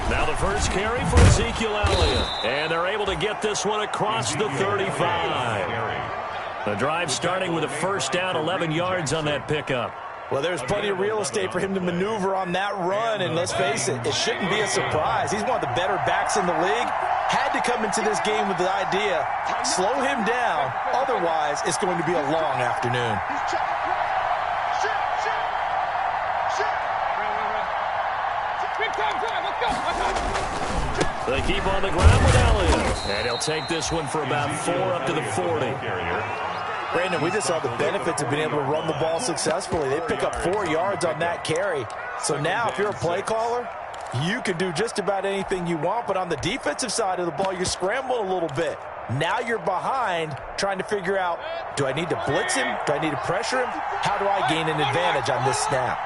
Now the first carry for Ezekiel Elliott. And they're able to get this one across the 35. The drive starting with a first down, 11 yards on that pickup. Well, there's plenty of real estate for him to maneuver on that run, and let's face it, it shouldn't be a surprise. He's one of the better backs in the league. Had to come into this game with the idea, slow him down, otherwise it's going to be a long afternoon. They keep on the ground with Elliott, and he'll take this one for about 4 up to the 40. Brandon, we just saw the benefits of being able to run the ball successfully. They pick up 4 yards on that carry. So now if you're a play caller, you can do just about anything you want, but on the defensive side of the ball, you're scrambling a little bit. Now you're behind trying to figure out, do I need to blitz him? Do I need to pressure him? How do I gain an advantage on this snap?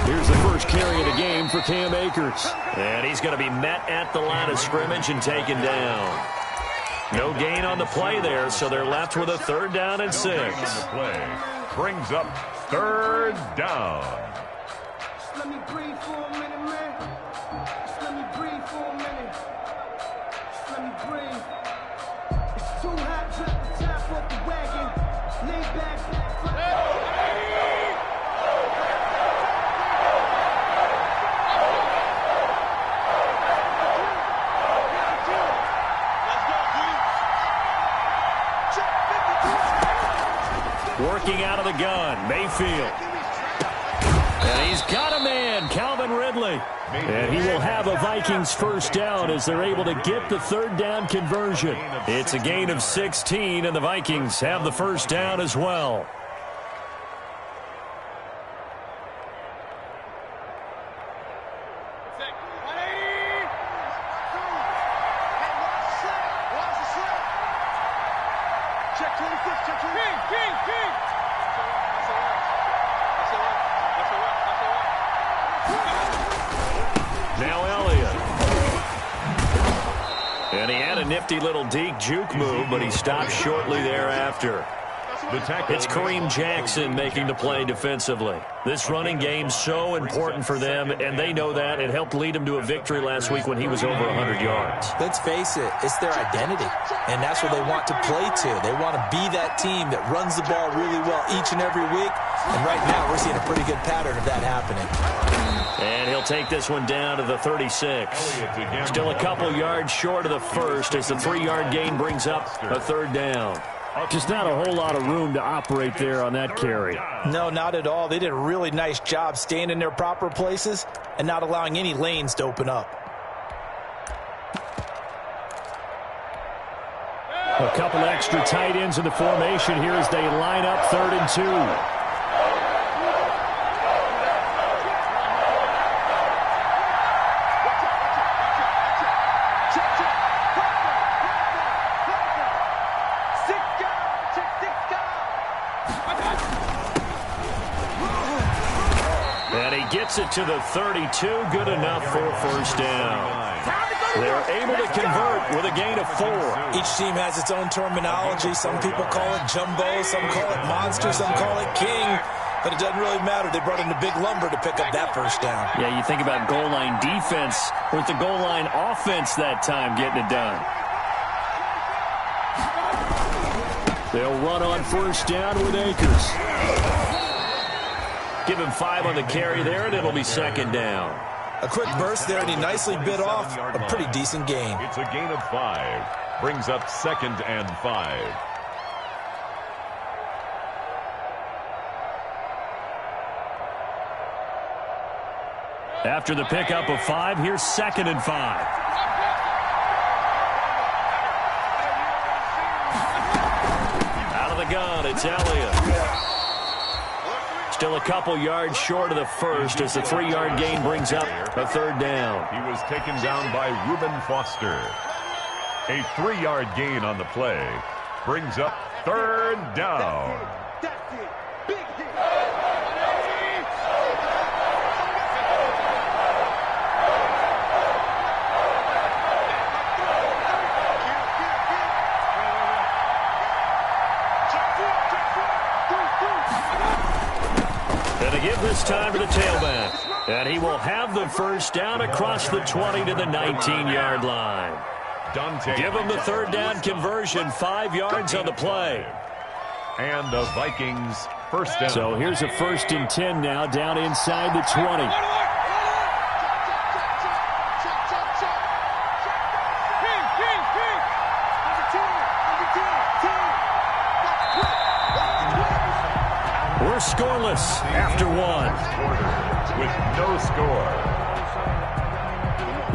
Here's the first carry of the game for Cam Akers. And he's going to be met at the line of scrimmage and taken down. No gain on the play there, so they're left with a 3rd down and 6. Play brings up 3rd down. Just let me breathe for a minute, man. Just let me breathe for a minute. Just let me breathe. It's too hot, drop the top off the wagon. Lay back. Working out of the gun, Mayfield. And he's got a man, Calvin Ridley. And he will have a Vikings first down as they're able to get the 3rd down conversion. It's a gain of 16, and the Vikings have the first down as well. Now Elliott. And he had a nifty little deke juke move, but he stopped shortly thereafter. It's Kareem Jackson making the play defensively. This running game's so important for them, and they know that. It helped lead them to a victory last week when he was over 100 yards. Let's face it, it's their identity, and that's what they want to play to. They want to be that team that runs the ball really well each and every week, and right now we're seeing a pretty good pattern of that happening. And he'll take this one down to the 36. Still a couple yards short of the first as the 3-yard gain brings up a 3rd down. Just not a whole lot of room to operate there on that carry. No, not at all. They did a really nice job staying in their proper places and not allowing any lanes to open up. A couple extra tight ends in the formation here as they line up 3rd and 2. Gets it to the 32, good enough for a first down. They're able to convert with a gain of 4. Each team has its own terminology. Some people call it jumbo, some call it monster, some call it king. But it doesn't really matter. They brought in the big lumber to pick up that first down. Yeah, you think about goal line defense with the goal line offense that time getting it done. They'll run on first down with Akers. Give him 5 on the carry there, and it'll be 2nd down. A quick burst there, and he nicely bit off a pretty decent gain. It's a gain of 5. Brings up 2nd and 5. After the pickup of 5, here's 2nd and 5. Out of the gun, it's Elliott. Still a couple yards short of the first as the 3-yard gain brings up a 3rd down. He was taken down by Reuben Foster. A 3-yard gain on the play brings up 3rd down. time for the tailback. And he will have the first down across the 20 to the 19-yard line. Give him the third down conversion, 5 yards on the play. And the Vikings first down. So here's a 1st and 10 now, down inside the 20. We're scoreless after 1. With no score.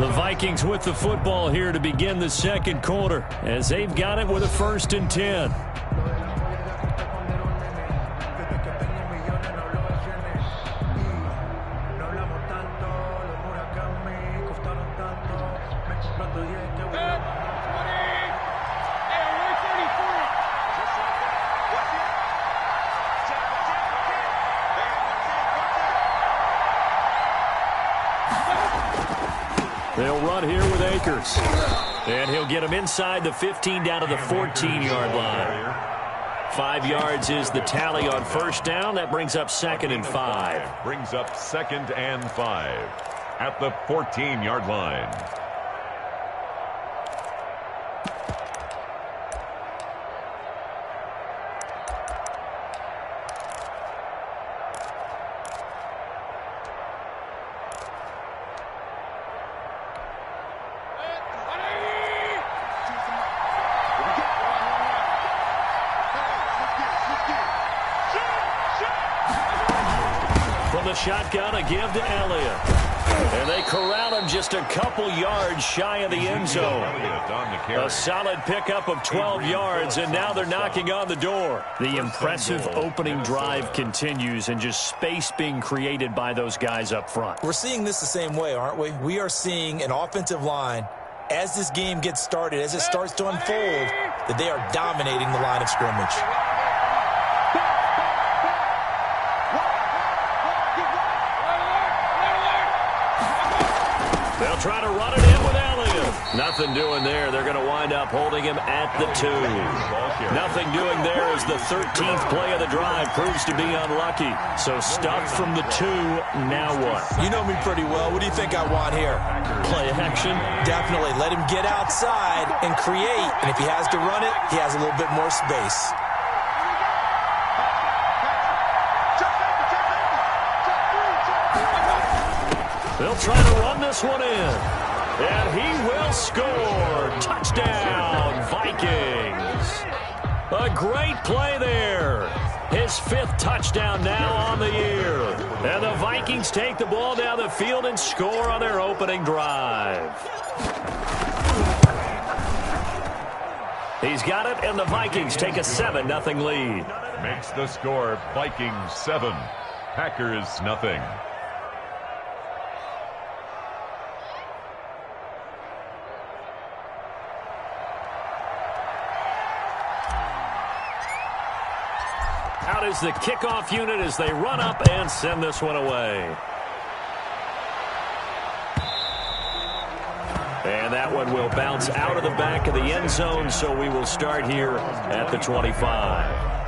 The Vikings with the football here to begin the second quarter as they've got it with a 1st and 10. They'll run here with Akers. And he'll get him inside the 15 down to the 14-yard line. 5 yards is the tally on first down. That brings up 2nd and 5. Brings up 2nd and 5 at the 14-yard line. Shotgun, a give to Elliott. And they corral him just a couple yards shy of the end zone. A solid pickup of 12 yards, and now they're knocking on the door. The impressive opening drive continues, and just space being created by those guys up front. We're seeing this the same way, aren't we? We are seeing an offensive line, as this game gets started, as it starts to unfold, that they are dominating the line of scrimmage. They'll try to run it in with Elliott. Nothing doing there. They're going to wind up holding him at the 2. Nothing doing there as the 13th play of the drive proves to be unlucky. So stuffed from the 2. Now what? You know me pretty well. What do you think I want here? Play action? Definitely. Let him get outside and create. And if he has to run it, he has a little bit more space. They'll try to run this one in. And he will score. Touchdown, Vikings. A great play there. His 5th touchdown now on the year. And the Vikings take the ball down the field and score on their opening drive. He's got it, and the Vikings take a 7-0 lead. Makes the score Vikings 7, Packers nothing. Out is the kickoff unit as they run up and send this one away. And that one will bounce out of the back of the end zone, so we will start here at the 25.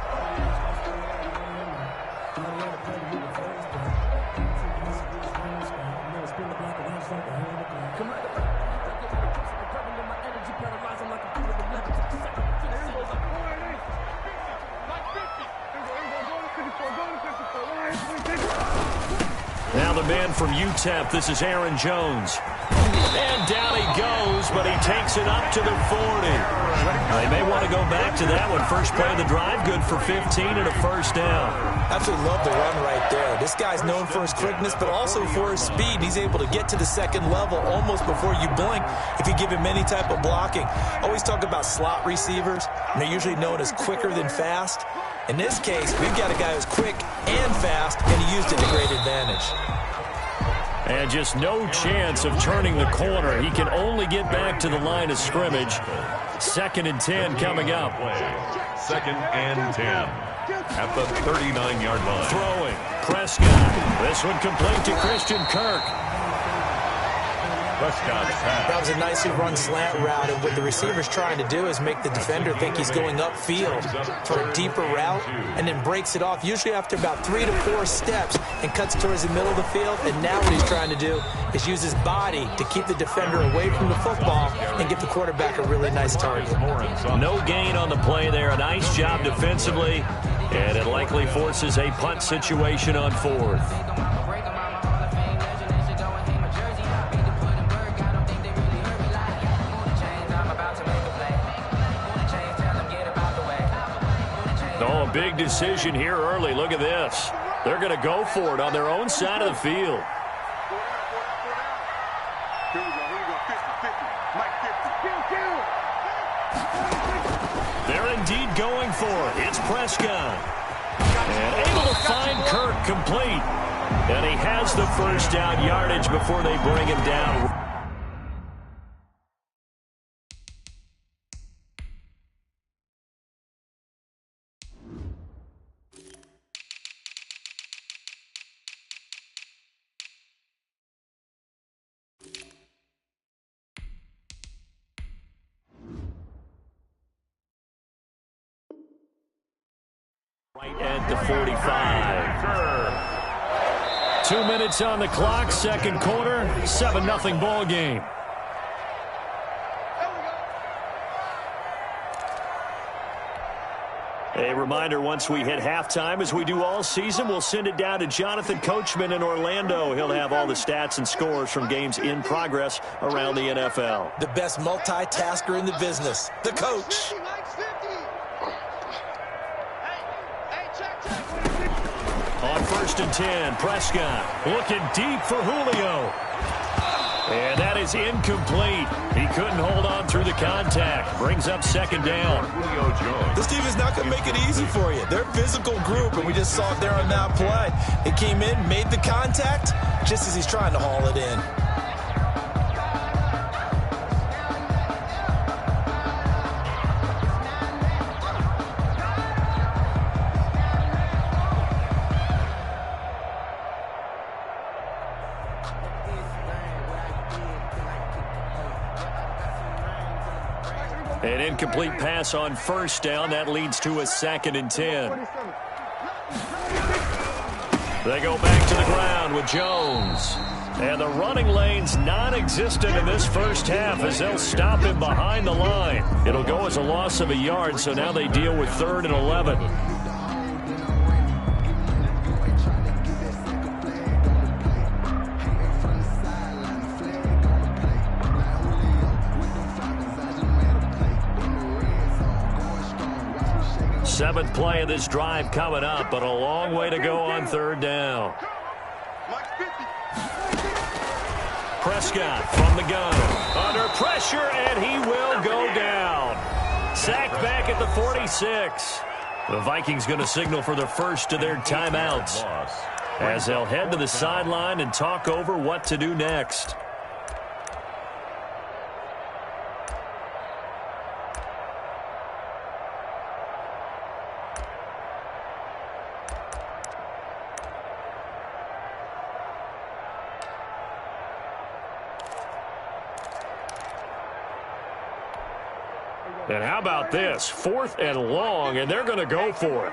Now the man from UTEP, this is Aaron Jones. And down he goes, but he takes it up to the 40. They may want to go back to that one. First play of the drive, good for 15 and a first down. Absolutely love the run right there. This guy's known for his quickness, but also for his speed. He's able to get to the second level almost before you blink if you give him any type of blocking. Always talk about slot receivers, and they're usually known as quicker than fast. In this case, we've got a guy who's quick and fast, and he used it to great advantage. And just no chance of turning the corner. He can only get back to the line of scrimmage. 2nd and 10 coming up. 2nd and 10 at the 39-yard line. Throwing. Prescott. This one complete to Christian Kirk. Prescott's pass. That was a nicely run slant route, and what the receiver's trying to do is make the defender think he's going upfield for a deeper route, and then breaks it off, usually after about 3 to 4 steps, and cuts towards the middle of the field. And now what he's trying to do is use his body to keep the defender away from the football and get the quarterback a really nice target. No gain on the play there. A nice job defensively, and it likely forces a punt situation on 4th. Oh, a big decision here early. Look at this. They're going to go for it on their own side of the field. They're indeed going for it. It's Prescott. And able to find Kirk complete. And he has the first down yardage before they bring him down. Right at the 45. 2 minutes on the clock, second quarter, 7-0 ball game. A reminder, once we hit halftime, as we do all season, we'll send it down to Jonathan Coachman in Orlando. He'll have all the stats and scores from games in progress around the NFL. The best multitasker in the business, the coach. On 1st and 10, Prescott looking deep for Julio. And that is incomplete. He couldn't hold on through the contact. Brings up second down. Julio Jones. This team is not going to make it easy for you. They're a physical group, and we just saw it there on that play. It came in, made the contact, just as he's trying to haul it in. An incomplete pass on first down. That leads to a 2nd and 10. They go back to the ground with Jones. And the running lane's non-existent in this first half as they'll stop him behind the line. It'll go as a loss of a yard, so now they deal with 3rd and 11. Seventh play of this drive coming up, but a long way to go on 3rd down. Prescott from the gun. Under pressure, and he will go down. Sacked back at the 46. The Vikings going to signal for the first of their timeouts as they'll head to the sideline and talk over what to do next. And how about this? 4th and long, and they're going to go for it.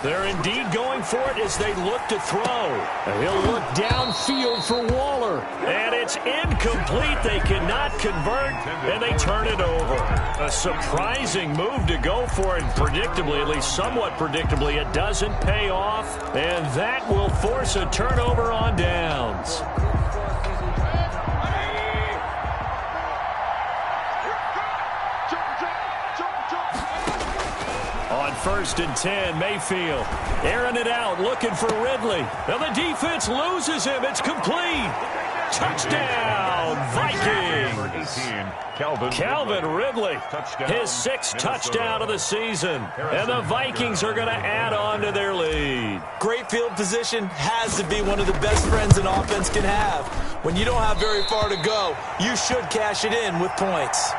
They're indeed going for it as they look to throw. And he'll look downfield for Waller. And it's incomplete. They cannot convert, and they turn it over. A surprising move to go for it. Predictably, at least somewhat predictably, it doesn't pay off. And that will force a turnover on downs. On 1st and 10, Mayfield airing it out, looking for Ridley. Now the defense loses him. It's complete. Touchdown, Vikings. Calvin Ridley, his 6th touchdown of the season. And the Vikings are going to add on to their lead. Great field position has to be one of the best friends an offense can have. When you don't have very far to go, you should cash it in with points.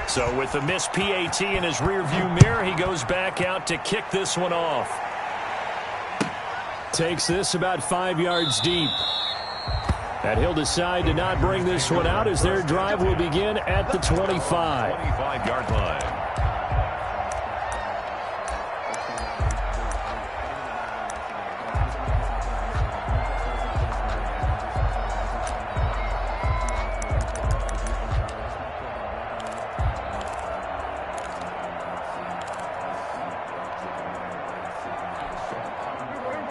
So with the missed PAT in his rearview mirror, he goes back out to kick this one off. Takes this about 5 yards deep. And he'll decide to not bring this one out as their drive will begin at the 25. 25-yard line.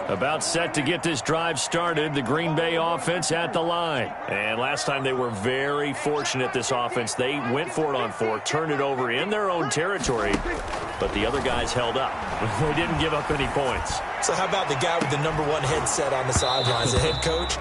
About set to get this drive started, the Green Bay offense at the line. And last time they were very fortunate, this offense. They went for it on 4, turned it over in their own territory, but the other guys held up. They didn't give up any points. So how about the guy with the #1 headset on the sidelines, the head coach?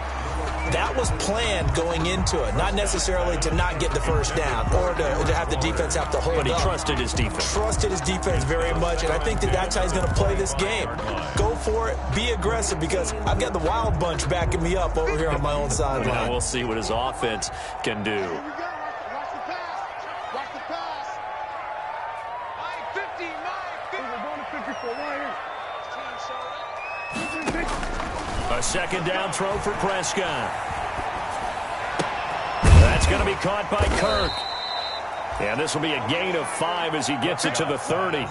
That was planned going into it, not necessarily to not get the first down or to have the defense have to hold up. But he trusted his defense. Trusted his defense very much, and I think that's how he's going to play this game. Go for it, be aggressive, because I've got the wild bunch backing me up over here on my own sideline. Now we'll see what his offense can do. A second down throw for Prescott. That's going to be caught by Kirk. And this will be a gain of 5 as he gets it to the 30.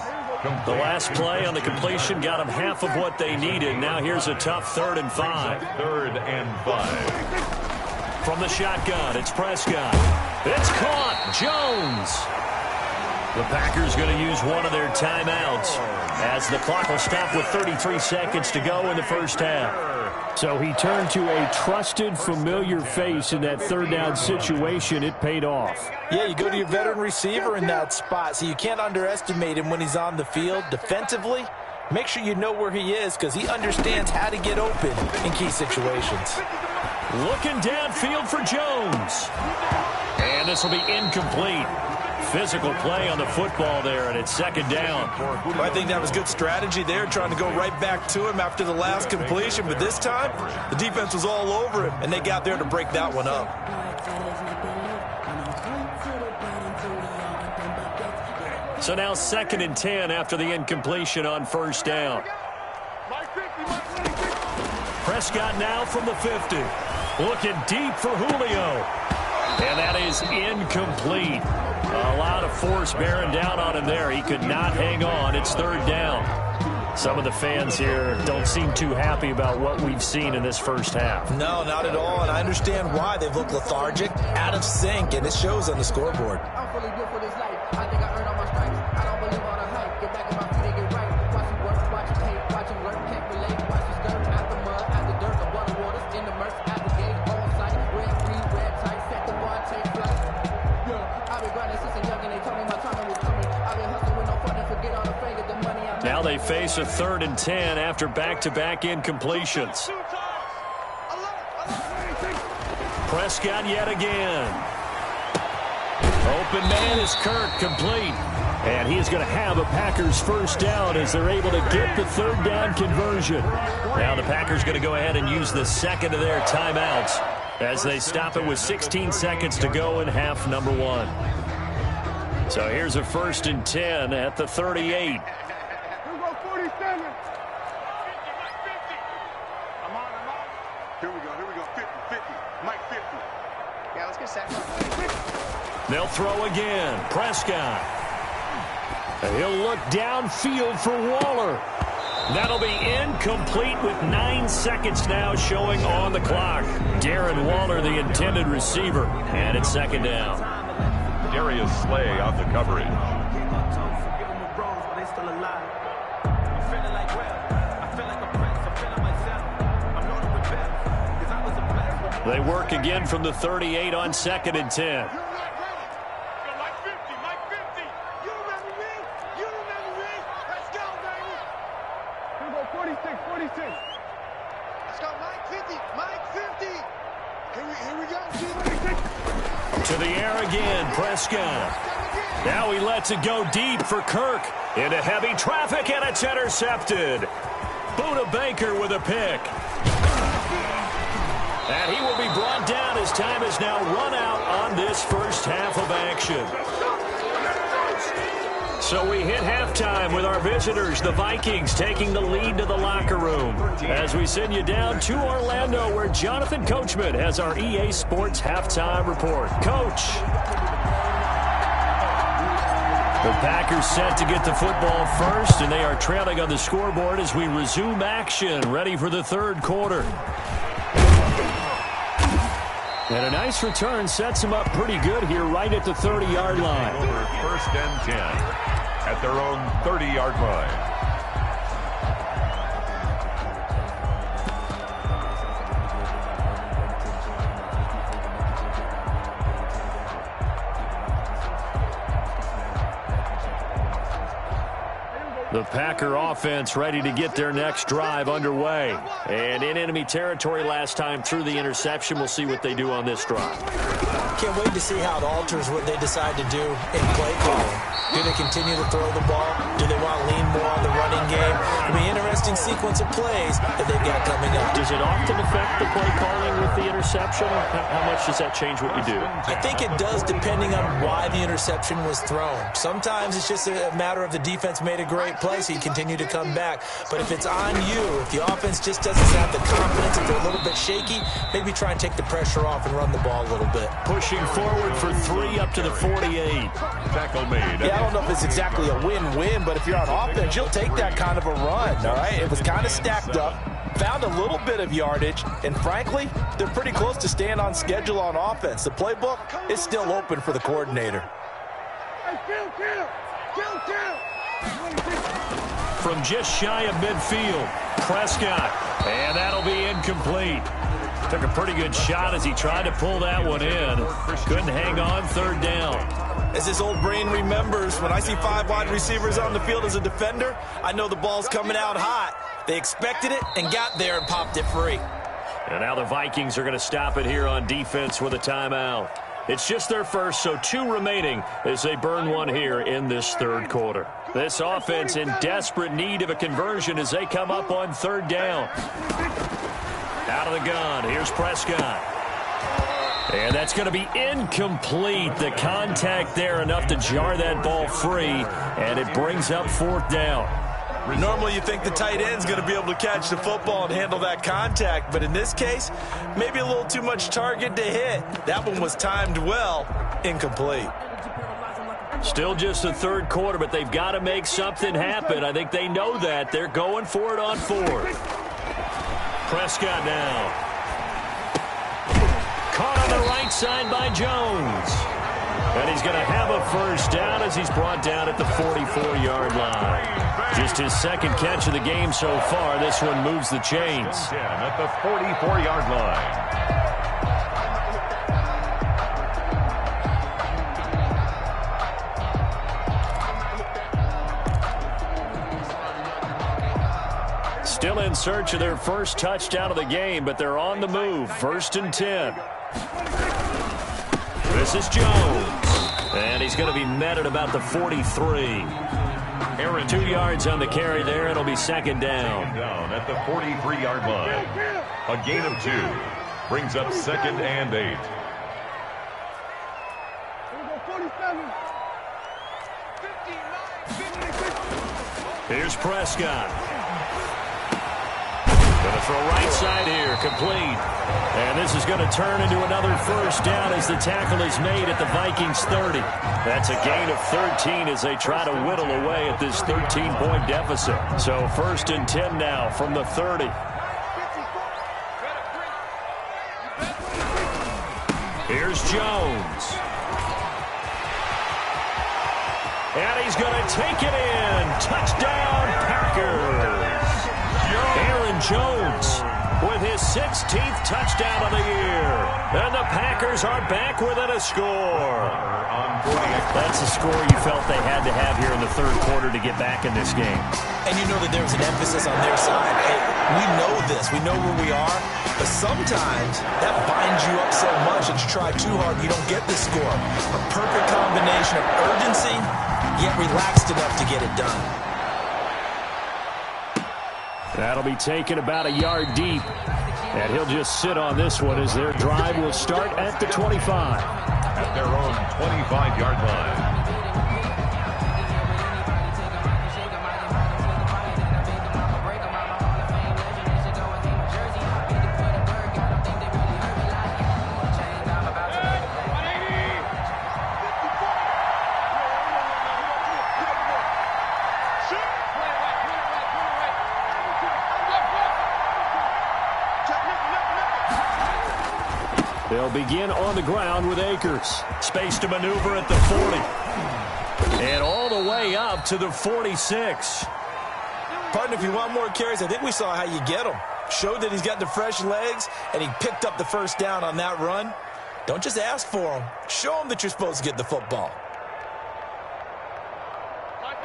The last play on the completion got them half of what they needed. Now here's a tough 3rd and 5. 3rd and 5. From the shotgun, it's Prescott. It's caught. Jones. The Packers going to use one of their timeouts as the clock will stop with 33 seconds to go in the first half. So he turned to a trusted, familiar face in that 3rd down situation. It paid off. Yeah, you go to your veteran receiver in that spot, so you can't underestimate him when he's on the field. Defensively, make sure you know where he is because he understands how to get open in key situations. Looking downfield for Jones. And this will be incomplete. Physical play on the football there, and it's 2nd down. I think that was good strategy there, trying to go right back to him after the last completion. But this time, the defense was all over him, and they got there to break that one up. So now 2nd and 10 after the incompletion on 1st down. Prescott now from the 50. Looking deep for Julio. And that is incomplete. A lot of force bearing down on him there. He could not hang on. It's 3rd down. Some of the fans here don't seem too happy about what we've seen in this first half. No, not at all, and I understand why. They've looked lethargic, out of sync, and it shows on the scoreboard. I'm fully built for this life. I think I earned all my stripes. I don't believe all the hype. Get back in my feet and get right. Watch him work, watch him hate, watch him work, can't relate. Watch his dirt, out the mud, out the dirt, the water waters, in the murk, out the gate, on sight. Red free, red tight, set the bar, take flight. Yeah, I've been grinding since a young and they told me my time was coming. I've been hustling with no fun and forget all the fame, the money I'm Now they face a 3rd and 10 after back-to-back incompletions. Prescott yet again. Open man is Kirk, complete. And he is going to have a Packers first down as they're able to get the 3rd down conversion. Now the Packers going to go ahead and use the 2nd of their timeouts as they stop it with 16 seconds to go in half number 1. So here's a 1st and 10 at the 38. They'll throw again. Prescott. And he'll look downfield for Waller. That'll be incomplete with 9 seconds now showing on the clock. Darren Waller, the intended receiver. And it's 2nd down. Darius Slay on the coverage. They work again from the 38 on 2nd and 10. To the air again, Prescott. Now he lets it go deep for Kirk. Into heavy traffic, and it's intercepted. Buda Baker with a pick. And he will be brought down as time is now run out on this first half of action. So we hit halftime with our visitors, the Vikings, taking the lead to the locker room. As we send you down to Orlando, where Jonathan Coachman has our EA Sports halftime report. Coach. The Packers set to get the football first, and they are trailing on the scoreboard as we resume action, ready for the third quarter. And a nice return sets them up pretty good here right at the 30-yard line. Over 1st and 10 at their own 30-yard line. The Packer offense ready to get their next drive underway. And in enemy territory last time through the interception. We'll see what they do on this drive. Can't wait to see how it alters what they decide to do in play calling. Do they continue to throw the ball? Do they want to lean more on the running game? It'll be an interesting sequence of plays that they've got coming up. Does it often affect the play calling with the interception? How much does that change what you do? I think it does, depending on why the interception was thrown. Sometimes it's just a matter of the defense made a great play, so you continue to come back. But if it's on you, if the offense just doesn't have the confidence, if they're a little bit shaky, maybe try and take the pressure off and run the ball a little bit. Pushing forward for 3 up to the 48. Tackle made. Yeah, I don't know if it's exactly a win-win, but if you're on offense, you'll take that kind of a run, all right? It was kind of stacked up, found a little bit of yardage, and frankly, they're pretty close to staying on schedule on offense. The playbook is still open for the coordinator. From just shy of midfield, Prescott, and that'll be incomplete. Took a pretty good shot as he tried to pull that one in. Couldn't hang on, 3rd down. As this old brain remembers, when I see 5 wide receivers on the field as a defender, I know the ball's coming out hot. They expected it and got there and popped it free. And now the Vikings are going to stop it here on defense with a timeout. It's just their first, so 2 remaining as they burn one here in this 3rd quarter. This offense in desperate need of a conversion as they come up on 3rd down. Out of the gun, here's Prescott. And that's going to be incomplete. The contact there enough to jar that ball free, and it brings up 4th down. Normally you think the tight end's going to be able to catch the football and handle that contact, but in this case, maybe a little too much target to hit. That one was timed well, incomplete. Still just the 3rd quarter, but they've got to make something happen. I think they know that. They're going for it on 4th. Prescott now. Caught on the right side by Jones. And he's going to have a 1st down as he's brought down at the 44-yard line. Just his 2nd catch of the game so far. This one moves the chains. At the 44-yard line. Still in search of their first touchdown of the game, but they're on the move. 1st and 10. This is Jones. And he's going to be met at about the 43. 2 yards on the carry there. It'll be 2nd down. Down at the 43-yard line. A gain of 2. Brings up 2nd and 8. Here's Prescott. Going to throw right side here, complete. And this is going to turn into another 1st down as the tackle is made at the Vikings 30. That's a gain of 13 as they try to whittle away at this 13-point deficit. So 1st and 10 now from the 30. Here's Jones. And he's going to take it in. Touchdown, Packers. Aaron Jones with his 16th touchdown of the year. And the Packers are back within a score. That's a score you felt they had to have here in the 3rd quarter to get back in this game. And you know that there was an emphasis on their side. Hey, we know this. We know where we are. But sometimes that binds you up so much that you try too hard and you don't get the score. A perfect combination of urgency, yet relaxed enough to get it done. That'll be taken about a yard deep. And he'll just sit on this one as their drive will start at the 25. At their own 25-yard line. They'll begin on the ground with Akers. Space to maneuver at the 40. And all the way up to the 46. Partner, if you want more carries, I think we saw how you get them. Showed that he's got the fresh legs, and he picked up the first down on that run. Don't just ask for them. Show them that you're supposed to get the football.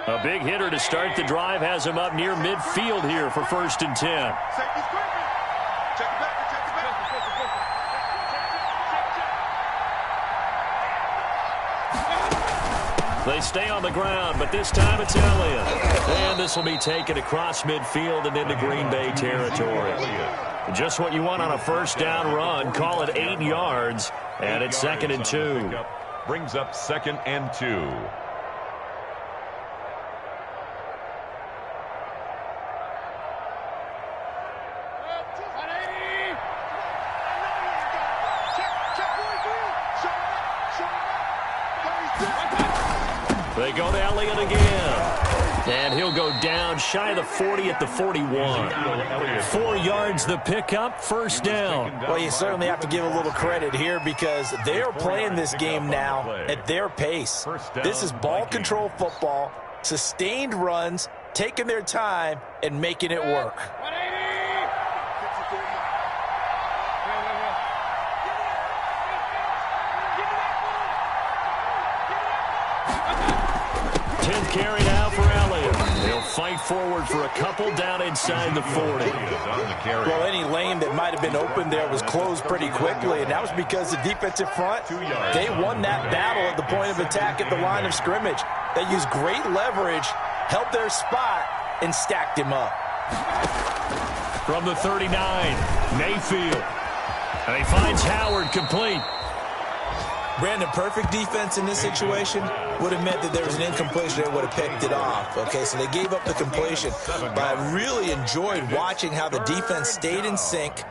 A big hitter to start the drive has him up near midfield here for 1st and 10. They stay on the ground, but this time it's Elliott. And this will be taken across midfield and into Green Bay territory. Just what you want on a first down run. Call it 8 yards, and it's 2nd and 2. Brings up 2nd and 2. They go to Elliott again. And he'll go down shy of the 40 at the 41. 4 yards the pickup, 1st down. Well, you certainly have to give a little credit here because they are playing this game now at their pace. This is ball control football, sustained runs, taking their time, and making it work. Carry now for Elliott. They'll fight forward for a couple down inside the 40. Well, any lane that might have been open there was closed pretty quickly, and that was because the defensive front, they won that battle at the point of attack at the line of scrimmage. They used great leverage, held their spot, and stacked him up. From the 39, Mayfield. And he finds Howard complete. Brandon, perfect defense in this situation would have meant that there was an incompletion. They would have picked it off. Okay, so they gave up the completion. But I really enjoyed watching how the defense stayed in sync,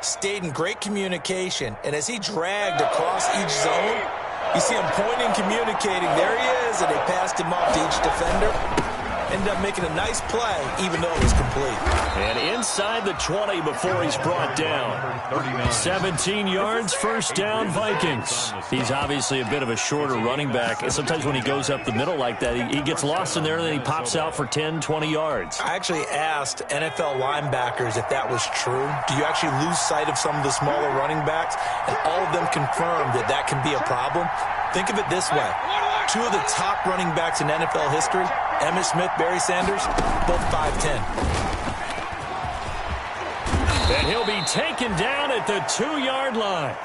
stayed in great communication. And as he dragged across each zone, you see him pointing, communicating. There he is, and they passed him off to each defender. Ended up making a nice play, even though it was complete. And inside the 20 before he's brought down. 17 yards, 1st down, Vikings. He's obviously a bit of a shorter running back. And sometimes when he goes up the middle like that, he gets lost in there, and then he pops out for 10, 20 yards. I actually asked NFL linebackers if that was true. Do you actually lose sight of some of the smaller running backs? And all of them confirmed that that can be a problem. Think of it this way. 2 of the top running backs in NFL history, Emmitt Smith, Barry Sanders, both 5'10". And he'll be taken down at the 2-yard line.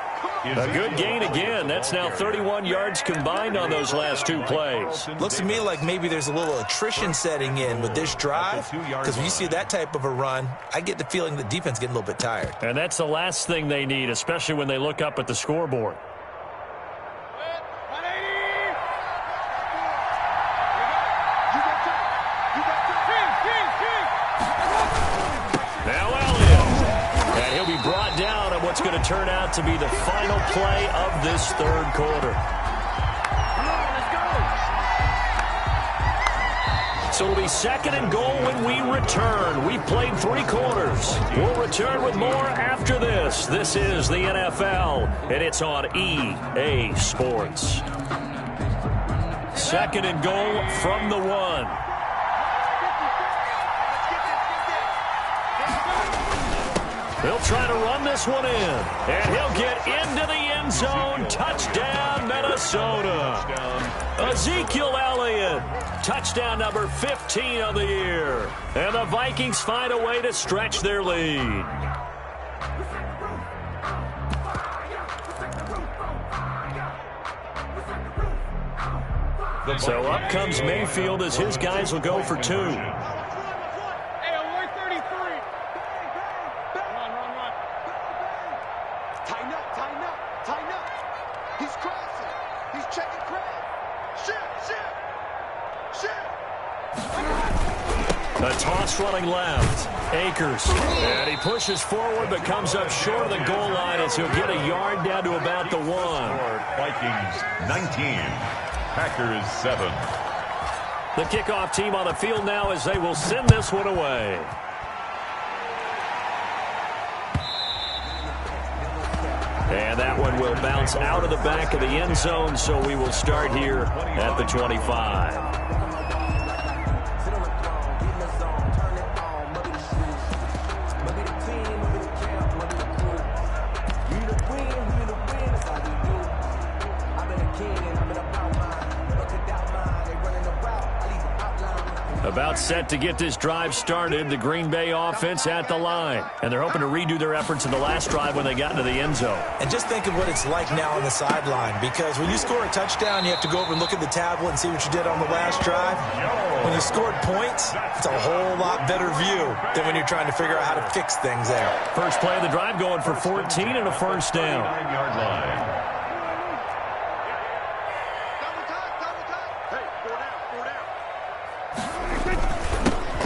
A good gain again. That's now 31 yards combined on those last 2 plays. Looks to me like maybe there's a little attrition setting in with this drive, because when you see that type of a run, I get the feeling the defense getting a little bit tired. And that's the last thing they need, especially when they look up at the scoreboard. What's going to turn out to be the final play of this 3rd quarter. So it'll be 2nd and goal when we return. We've played 3 quarters. We'll return with more after this. This is the NFL, and it's on EA Sports. 2nd and goal from the 1. He'll try to run this one in, and he'll get into the end zone. Touchdown, Minnesota. Ezekiel Elliott, touchdown number 15 of the year. And the Vikings find a way to stretch their lead. So up comes Mayfield as his guys will go for 2. A toss running left. Akers. And he pushes forward but comes up short of the goal line as he'll get a yard down to about the 1. Vikings 19. Packers 7. The kickoff team on the field now as they will send this one away. And that one will bounce out of the back of the end zone, so we will start here at the 25. About set to get this drive started, the Green Bay offense at the line. And they're hoping to redo their efforts in the last drive when they got into the end zone. And just think of what it's like now on the sideline, because when you score a touchdown, you have to go over and look at the tablet and see what you did on the last drive. When you scored points, it's a whole lot better view than when you're trying to figure out how to fix things there. First play of the drive going for 14 and a first down. 9-yard line.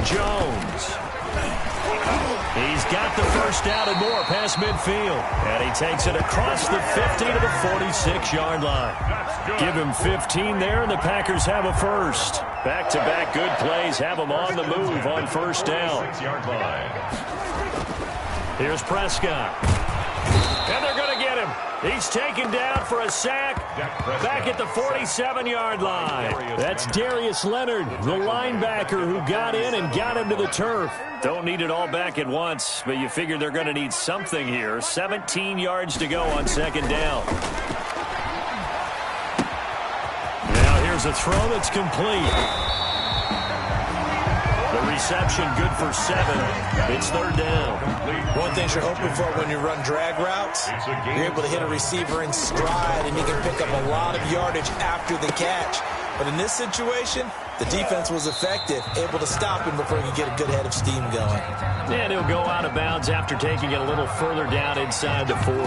Jones. He's got the first down and more past midfield. And he takes it across the 50 to the 46-yard line. Give him 15 there, and the Packers have a first. Back-to-back good plays have them on the move on first down. 6-yard line. Here's Prescott. And they're going to get him. He's taken down for a sack back at the 47-yard line. That's Darius Leonard, the linebacker who got in and got him to the turf. Don't need it all back at once, but you figure they're going to need something here. 17 yards to go on second down. Now here's a throw that's complete. The reception good for 7. It's third down. One thing you're hoping for when you run drag routes, you're able to hit a receiver in stride, and you can pick up a lot of yardage after the catch. But in this situation, the defense was effective, able to stop him before he could get a good head of steam going. And he'll go out of bounds after taking it a little further down inside the 40.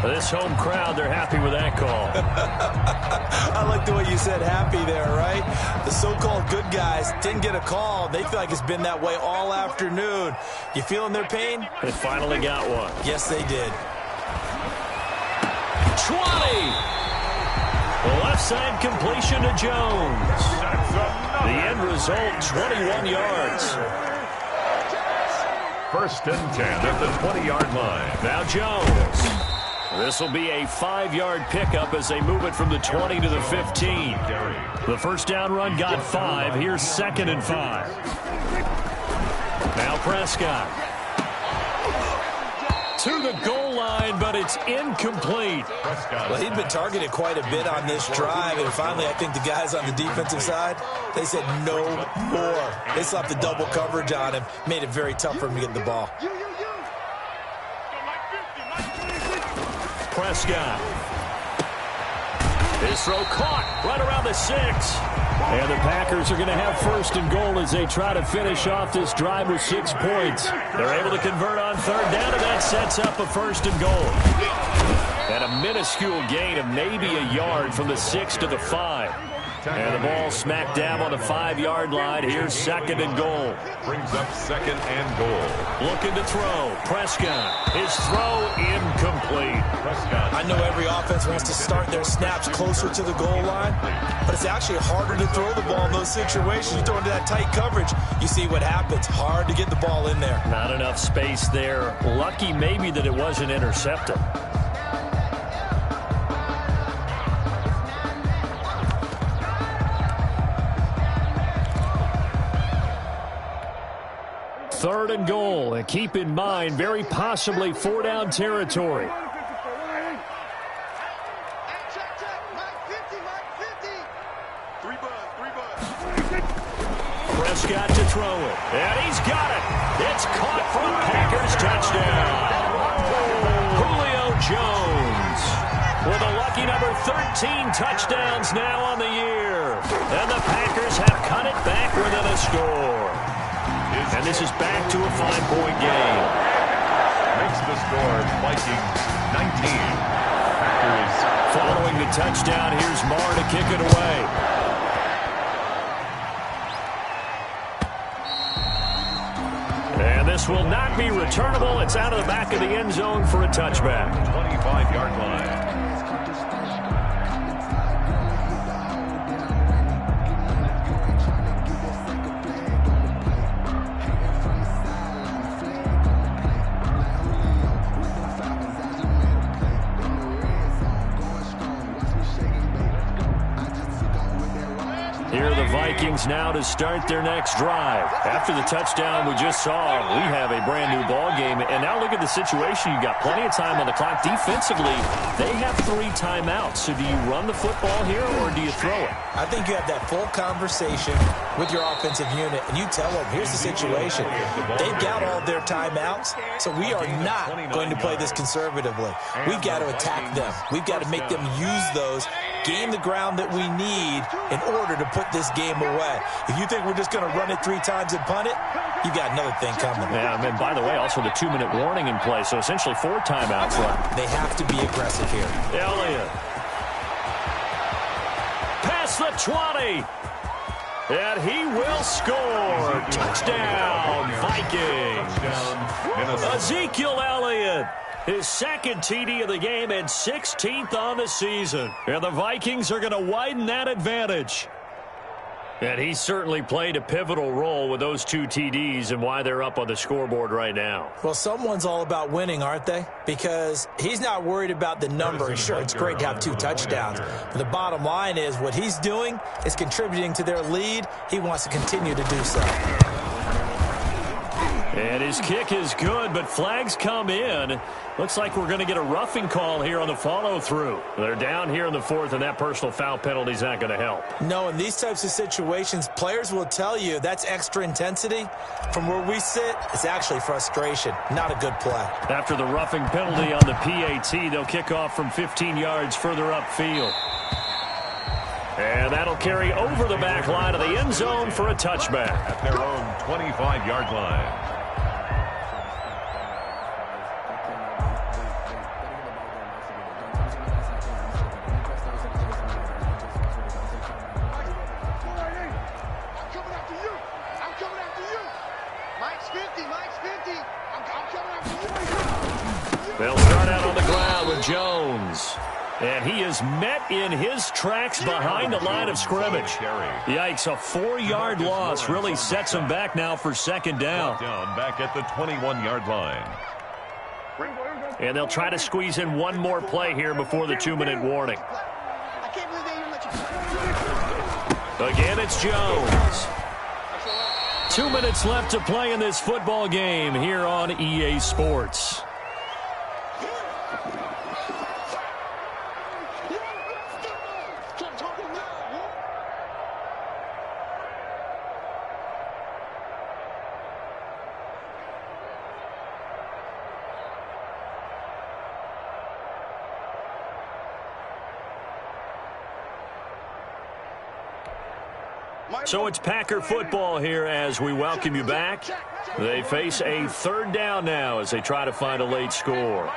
This home crowd, they're happy with that call. I like the way you said happy there, right? The so-called good guys didn't get a call. They feel like it's been that way all afternoon. You feeling their pain? They finally got one. Yes, they did. 20! Left side completion to Jones. The end result, 21 yards. First and 10 at the 20-yard line. Now Jones. This will be a 5-yard pickup as they move it from the 20 to the 15. The first down run got 5. Here's second and 5. Now Prescott. To the goal line, but it's incomplete. Well, he'd been targeted quite a bit on this drive, and finally I think the guys on the defensive side, they said no more. They slapped the double coverage on him, made it very tough for him to get the ball. Prescott. His throw caught right around the 6. And the Packers are going to have first and goal as they try to finish off this drive with 6 points. They're able to convert on third down, and that sets up a first and goal. And a minuscule gain of maybe a yard from the 6 to the 5. And the ball smack dab on the 5-yard line. Here's second and goal. Brings up second and goal. Looking to throw. Prescott. His throw incomplete. Prescott. I know every offense wants to start their snaps closer to the goal line, but it's actually harder to throw the ball in those situations. You throw into that tight coverage, you see what happens. Hard to get the ball in there. Not enough space there. Lucky maybe that it wasn't intercepted. Third and goal, and keep in mind, very possibly 4-down territory. Prescott to throw it, and he's got it. It's caught for a Packers touchdown. Julio Jones with a lucky number 13 touchdowns now on the year. And the Packers have cut it back within a score. And this is back to a 5-point game. Makes the score Vikings 19. Packers. Following the touchdown, here's Marr to kick it away. And this will not be returnable. It's out of the back of the end zone for a touchback. 25-yard line. Here are the Vikings now to start their next drive. After the touchdown we just saw, we have a brand-new ball game. And now look at the situation. You've got plenty of time on the clock. Defensively, they have 3 timeouts. So do you run the football here or do you throw it? I think you have that full conversation with your offensive unit, and you tell them, here's the situation. They've got all their timeouts, so we are not going to play this conservatively. We've got to attack them. We've got to make them use those, gain the ground that we need in order to put this game away. If you think we're just going to run it 3 times and punt it, you've got another thing coming. Yeah, and by the way, also the 2-minute warning in play, so essentially 4 timeouts left. They have to be aggressive here. Elliott. Past the 20. And he will score. Touchdown, Vikings. Ezekiel Elliott. His second TD of the game and 16th on the season. And the Vikings are going to widen that advantage. And he certainly played a pivotal role with those 2 TDs and why they're up on the scoreboard right now. Well, someone's all about winning, aren't they? Because he's not worried about the number. Sure, it's great to have 2 touchdowns. But the bottom line is what he's doing is contributing to their lead. He wants to continue to do so. And his kick is good, but flags come in. Looks like we're going to get a roughing call here on the follow-through. They're down here in the 4th, and that personal foul penalty is not going to help. No, in these types of situations, players will tell you that's extra intensity. From where we sit, it's actually frustration. Not a good play. After the roughing penalty on the PAT, they'll kick off from 15 yards further upfield. And that'll carry over the back line of the end zone for a touchback. At their own 25-yard line. They'll start out on the ground with Jones. And he is met in his tracks behind the line of scrimmage. Yikes, a 4-yard loss really sets him back now for 2nd down. Back at the 21-yard line. And they'll try to squeeze in one more play here before the 2-minute warning. Again, it's Jones. 2 minutes left to play in this football game here on EA Sports. So it's Packer football here as we welcome you back. They face a 3rd down now as they try to find a late score.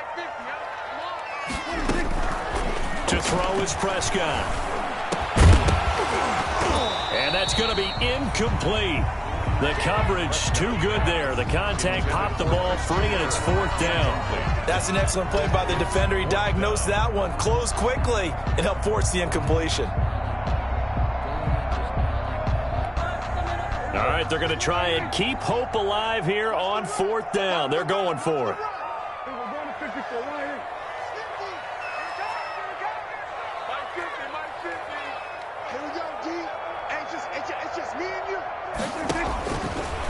To throw is Prescott. And that's going to be incomplete. The coverage too good there. The contact popped the ball free, and it's 4th down. That's an excellent play by the defender. He diagnosed that one, closed quickly, and helped force the incompletion. All right, they're going to try and keep hope alive here on 4th down. They're going for it.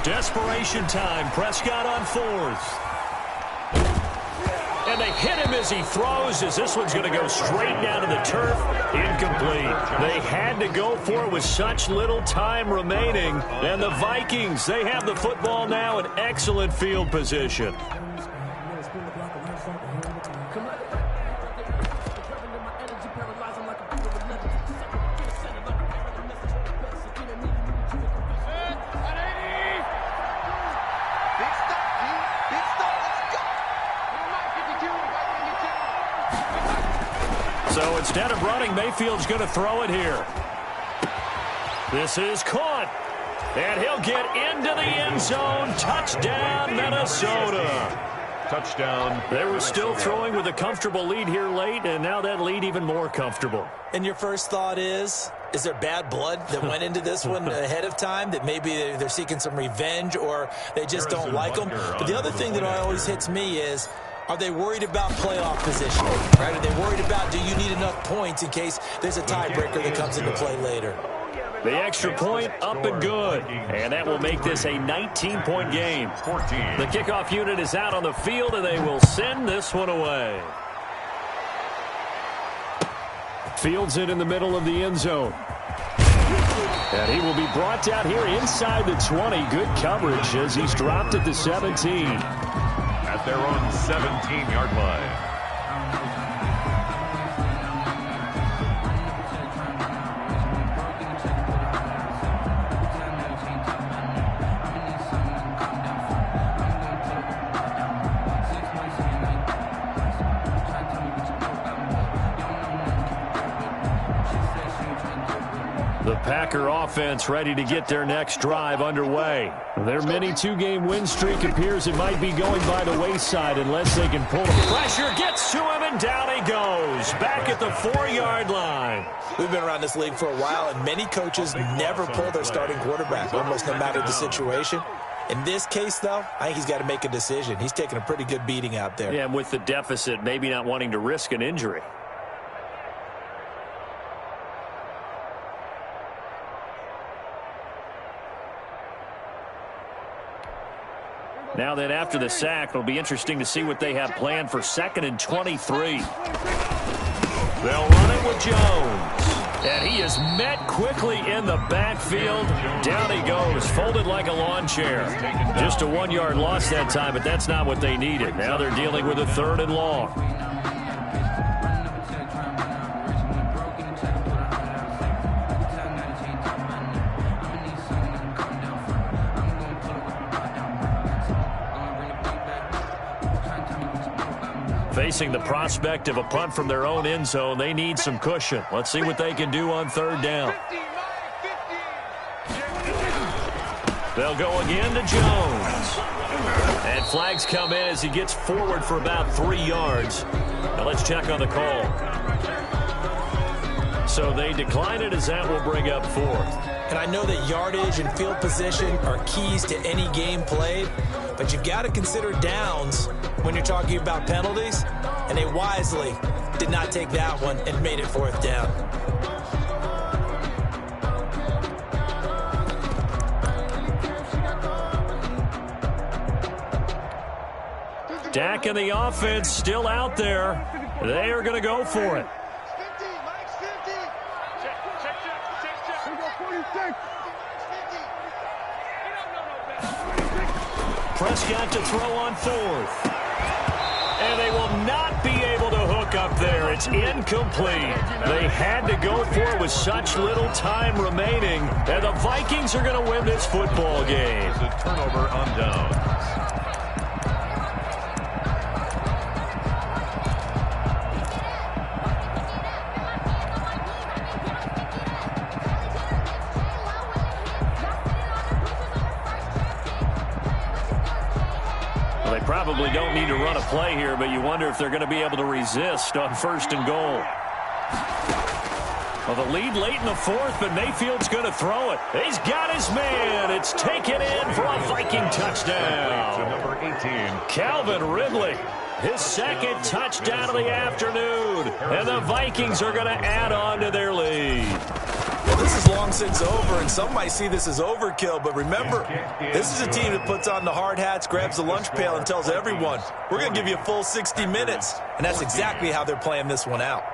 Desperation time. Prescott on 4th. And they hit him as he throws, as this one's going to go straight down to the turf. Incomplete. They had to go for it with such little time remaining. And the Vikings, they have the football now in excellent field position. So instead of running, Mayfield's going to throw it here. This is caught. And he'll get into the end zone. Touchdown, Minnesota. Touchdown. They were still throwing with a comfortable lead here late, and now that lead even more comfortable. And your first thought is there bad blood that went into this one ahead of time, that maybe they're seeking some revenge or they just don't like them? But the other thing that always hits me is, are they worried about playoff position? Right? Are they worried about, do you need enough points in case there's a tiebreaker that comes into play later? The extra point up and good. And that will make this a 19-point game. The kickoff unit is out on the field, and they will send this one away. Fields it in the middle of the end zone. And he will be brought down here inside the 20. Good coverage as he's dropped at the 17. At their own 17-yard line. The Packer offense ready to get their next drive underway. Their mini two-game win streak appears it might be going by the wayside unless they can pull the pressure. Gets to him, and down he goes. Back at the 4-yard line. We've been around this league for a while, and many coaches never pull their starting quarterback, almost no matter the situation. In this case, though, I think he's got to make a decision. He's taking a pretty good beating out there. Yeah, and with the deficit, maybe not wanting to risk an injury. Now then, after the sack, it'll be interesting to see what they have planned for 2nd and 23. They'll run it with Jones. And he is met quickly in the backfield. Down he goes, folded like a lawn chair. Just a 1-yard loss that time, but that's not what they needed. Now they're dealing with a 3rd and long. Facing the prospect of a punt from their own end zone, they need some cushion. Let's see what they can do on 3rd down. They'll go again to Jones. And flags come in as he gets forward for about 3 yards. Now let's check on the call. So they decline it as that will bring up 4th. And I know that yardage and field position are keys to any game played, but you've got to consider downs when you're talking about penalties, and they wisely did not take that one and made it 4th down. Dak and the offense still out there. They are going to go for it. Prescott to throw on 4th. And they will not be able to hook up there. It's incomplete. They had to go for it with such little time remaining. And the Vikings are going to win this football game. It's a turnover on downs. Probably don't need to run a play here, but you wonder if they're going to be able to resist on 1st and goal. Well, the lead late in the 4th, but Mayfield's going to throw it. He's got his man. It's taken in for a Viking touchdown. Number 18, Calvin Ridley, his 2nd touchdown of the afternoon. And the Vikings are going to add on to their lead. Well, this is long since over, and some might see this as overkill, but remember, this is a team that puts on the hard hats, grabs the lunch pail, and tells everyone, we're going to give you a full 60 minutes, and that's exactly how they're playing this one out.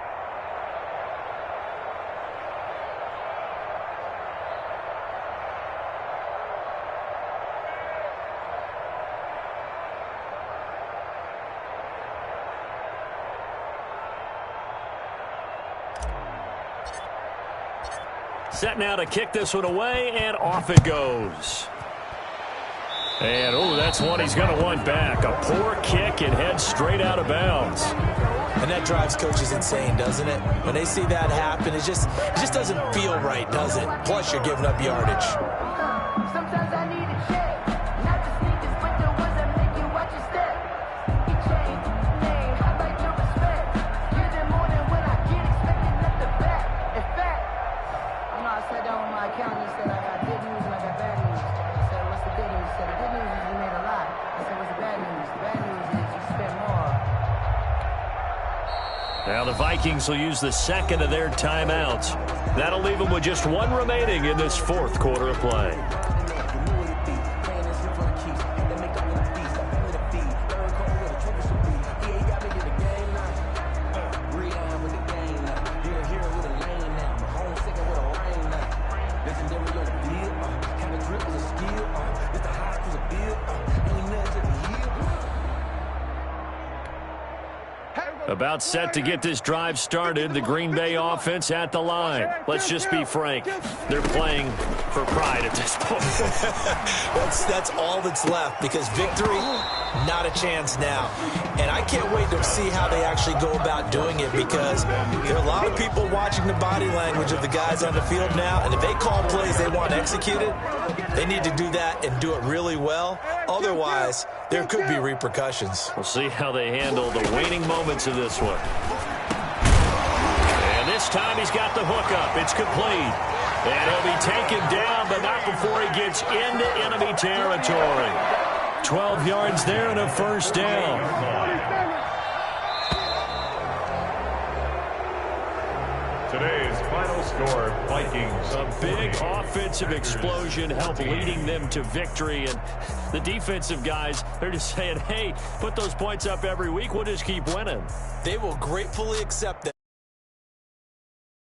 Set now to kick this one away, and off it goes. And, oh, that's one he's going to want back. A poor kick and heads straight out of bounds. And that drives coaches insane, doesn't it? When they see that happen, it just doesn't feel right, does it? Plus, you're giving up yardage. Sometimes I need a check. Not the sneakers, but the ones that make you watch your step. He changed name, I like your respect. You're the morning when I get expected at the back. In fact, I sat down with my accountant and said I got good news and I got bad news. I said, what's the good news? He said, the good news is you made a lot. I said, what's the bad news? The bad news is you spent more. Now the Vikings will use the second of their timeouts. That'll leave them with just one remaining in this fourth quarter of play. About set to get this drive started, the Green Bay offense at the line. Let's just be frank. They're playing for pride at this point. That's all that's left, because victory, not a chance now. And I can't wait to see how they actually go about doing it, because there are a lot of people watching the body language of the guys on the field now, and if they call plays they want executed, they need to do that and do it really well. Otherwise, there could be repercussions. We'll see how they handle the waning moments of this one. And this time he's got the hook up. It's complete. And he'll be taken down, but not before he gets into enemy territory. 12 yards there and a first down. Today's final score, Vikings. A big offensive explosion helped leading them to victory. And the defensive guys, they're just saying, hey, put those points up every week. We'll just keep winning. They will gratefully accept that.